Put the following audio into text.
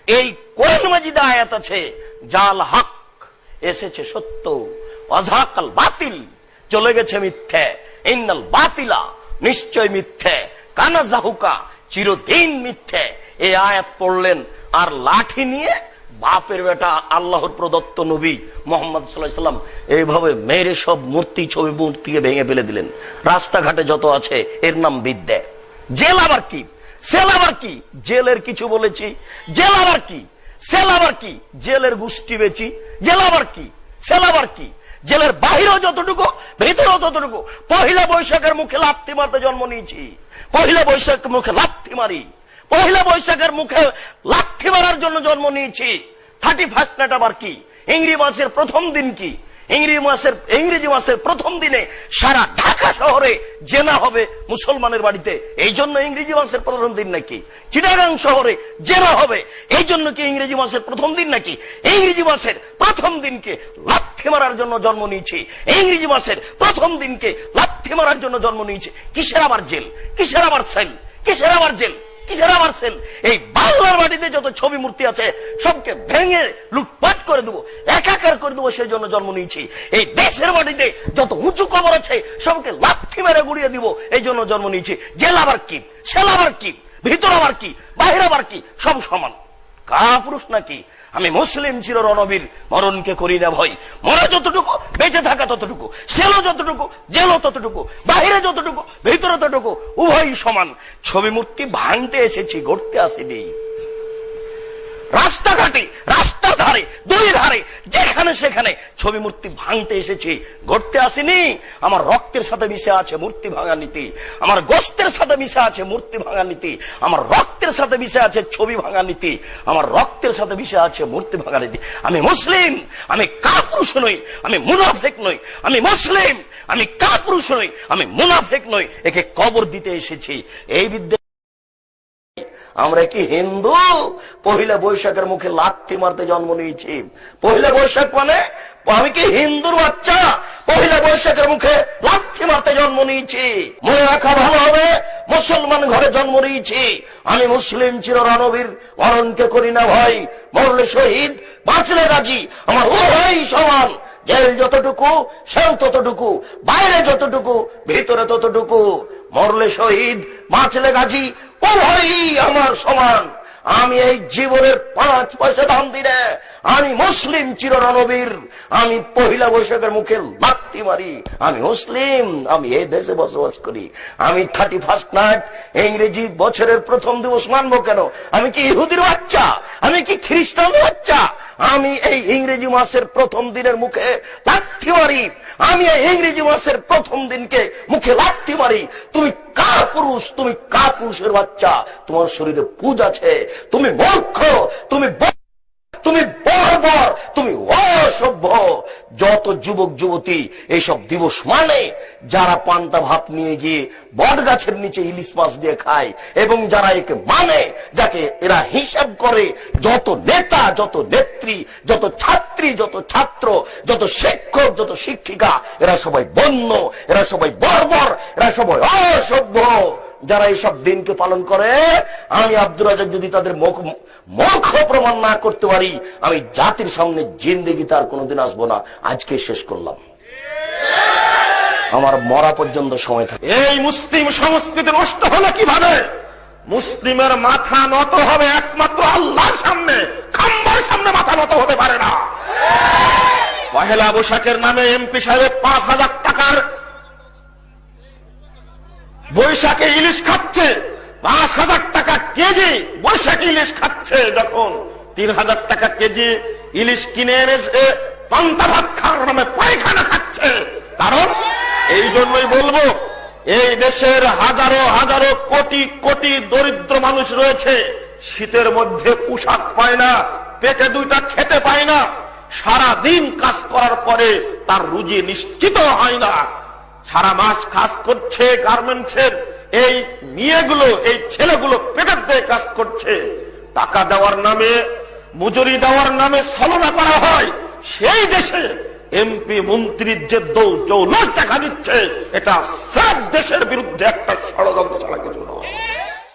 এই কোরআন মাজিদে আয়াত আছে, জাল হক, এসেছে সত্য, ওয়াজাকাল বাতিল, চলে গেছে মিথ্যে, ইন্নাল বাতিলা, নিশ্চয় মিথ্যে, কানা জাহুকা, চিরদিন মিথ্যে। এই আয়াত পড়লেন আর লাঠি নিয়ে বাপের বেটা আল্লাহর প্রদত্ত নবী মুহাম্মদ সাল্লাল্লাহু আলাইহি সাল্লাম এইভাবে মেরে সব মূর্তি, ছবি, মূর্তিকে ভেঙে ফেলে দিলেন। রাস্তাঘাটে যত আছে এর নাম বিদ্যা। জেল আবার কি, সেল আবার কি, জেলের কিছু বলেছি, জেল আবার কি, সেল আবার কি, জেলের গোষ্ঠী বেচি, জেল আবার কি, সেল আবার কি, জেলের বাহিরেও যতটুকু ভেতরেও ততটুকু। পহিলা বৈশাখের মুখে লাথি মারতে জন্ম নিয়েছি, পহিলা বৈশাখের মুখে লাথি মারি, পহিলা বৈশাখের মুখে লাথি মারার জন্য জন্ম নিয়েছি। 31 নাইট আবার কি, ইংরেজি মাসের প্রথম দিন কি, ইংরেজি মাসের প্রথম দিনে সারা ঢাকা শহরে জেনা হবে মুসলমানের বাড়িতে, এই জন্য ইংরেজি মাসের প্রথম দিন নাকি? চিটাগাং শহরে জেনা হবে এই জন্য কি ইংরেজি মাসের প্রথম দিন নাকি? ইংরেজি মাসের প্রথম দিনকে লাথি মারার জন্য জন্ম নিয়েছি, ইংরেজি মাসের প্রথম দিনকে লাথি মারার জন্য জন্ম নিয়েছি। কিসের আবার জেল, কিসের আবার সেল, কিসের আবার জেল, কিসের আবার সেল? এই বাংলার মাটিতে যত ছবি মূর্তি আছে সবকে ভেঙে লুটপাট করে দেবো, একাকার করে দেবো, সেই জন্য জন্ম নিয়েছি। এই দেশের মাটিতে যত উঁচু কবর আছে সবকে লাথি মেরে গুড়িয়ে দিব, এই জন্য জন্ম নিয়েছি। জেল আবার কি, সেল আবার কি, ভিতর আবার কি, বাহির আবার কি, সব সমান। কাপুরুষ নাকি? আমি মুসলিম চির রণবীর, মরণকে করি না ভয়। মরা যতটুকু, বেঁচে থাকা ততটুকু, সেলও যতটুকু, জেলও ততটুকু, বাহিরে যতটুকু, ভিতরে ততটুকু, উভয়ই সমান। ছবি মূর্তি ভাঙতে এসেছি, গড়তে আসেনি। রাস্তাঘাটে, রাস্তা ধারে, দুই ধারে, যেখানে সেখানে ছবি মূর্তি ভাঙতে এসেছি, গড়তে আসেনি। আমার রক্তের সাথে মিশে আছে মূর্তি ভাঙা নীতি, আমার গোস্তের সাথে মিশে আছে মূর্তি ভাঙা নীতি, আমার রক্তের সাথে মিশে আছে ছবি ভাঙা নীতি, আমার রক্তের সাথে মিশে আছে মূর্তি ভাঙা নীতি। আমি মুসলিম, আমি কাপুরুষ নই, আমি মুনাফিক নই। আমি মুসলিম, আমি কাপুরুষ নই, আমি মুনাফিক নই। একে কবর দিতে এসেছি। এই বিদ্যা আমরা কি হিন্দু? পহিলা বৈশাখের মুখে লাথি মারতে জন্ম নিয়েছি। পহিলা বৈশাখ মানে আমি কি হিন্দুর বাচ্চা? পহিলা বৈশাখের মুখে লাথি মারতে জন্ম নিয়েছি। মনে রাখা ভালো হবে, মুসলমান ঘরে জন্ম নিয়েছি। আমি মুসলিম চির রণবীর, মরণকে করি না ভয়। মরলে শহীদ, বাঁচলে গাজী, আমার উভয়ই সমান। জেল যতটুকু, সেও ততটুকু, বাইরে যতটুকু, ভিতরে ততটুকু। মরলে শহীদ, বাঁচলে গাজী, উভয়ই আমার সমান। আমি এই জীবনের 5 পয়সা দাম দিনে আমি মুসলিম চির রণবীর। আমি পহিলা বৈশাখের মুখে লাথি মারি। আমি মুসলিম, আমি এই দেশে বসবাস করি। আমি 31 নাইট ইংরেজি বছরের প্রথম দিবস মানবো কেন? আমি কি ইহুদির বাচ্চা? আমি কি খ্রিস্টানের বাচ্চা? আমি এই ইংরেজি মাসের প্রথম দিনের মুখে লাথি মারি। আমি এই ইংরেজি মাসের প্রথম দিনকে মুখে লাথি মারি। তুমি কাপুরুষ, তুমি কাপুরুষের বাচ্চা। তোমার শরীরে পুজ আছে। তুমি মূর্খ, তুমি বর্বর, তুমি অসভ্য। যত যুবক যুবতী এইসব দিবস মানে, যারা পান্তা ভাত নিয়ে গিয়ে বট গাছের নিচে ইলিশ মাছ দিয়ে খায়, এবং যারা একে মানে, যাকে এরা হিসাব করে, যত নেতা, যত নেত্রী, যত ছাত্রী, যত ছাত্র, যত শিক্ষক, যত শিক্ষিকা, এরা সবাই বন্য, এরা সবাই বর্বর, এরা সবাই অসভ্য। যারা এইসব দিনকে পালন করে, আমি আব্দুর রাজ্জাক যদি তাদের মূর্খ প্রমাণ না করতে পারি, আমি জাতির সামনে জিন্দেগিতে আর কোনোদিন আসবো না। আজকে শেষ করলাম, আমার মরা পর্যন্ত সময় থাকে। এই মুসলিম সংস্কৃতি নষ্ট হলো কিভাবে? মুসলিমের মাথা নত হবে একমাত্র আল্লাহর সামনে, খাম্বার সামনে মাথা নত হতে পারে না। পহেলা বৈশাখের নামে এমপি সাহেব 5,000 টাকার বৈশাখে ইলিশ খাচ্ছে, 5,000 টাকা কেজি বৈশাখী ইলিশ খাচ্ছে। যখন 3,000 টাকা কেজি ইলিশ কিনে এনেছে, পান্তা ভাত খাওয়ার নামে পায়খানা খাচ্ছে। কারণ এই জন্যই বলবো, এই দেশের হাজারো হাজারো কোটি কোটি দরিদ্র মানুষ রয়েছে, শীতের মধ্যে পোশাক পায় না, পেটে 2টা খেতে পায় না, সারা দিন কাজ করার পরে তার রুজি নিশ্চিত হয় না। সারা মাস কাজ করছে গার্মেন্টসের, এই মেয়েগুলো, এই ছেলেগুলো পেটের দিয়ে কাজ করছে। টাকা দেওয়ার নামে, মজুরি দেওয়ার নামে ছলনা করা হয়। সেই দেশে এমপি মন্ত্রীর যে দৌলত দেখা দিচ্ছে, এটা সব দেশের বিরুদ্ধে একটা ষড়যন্ত্র ছাড়া কিছু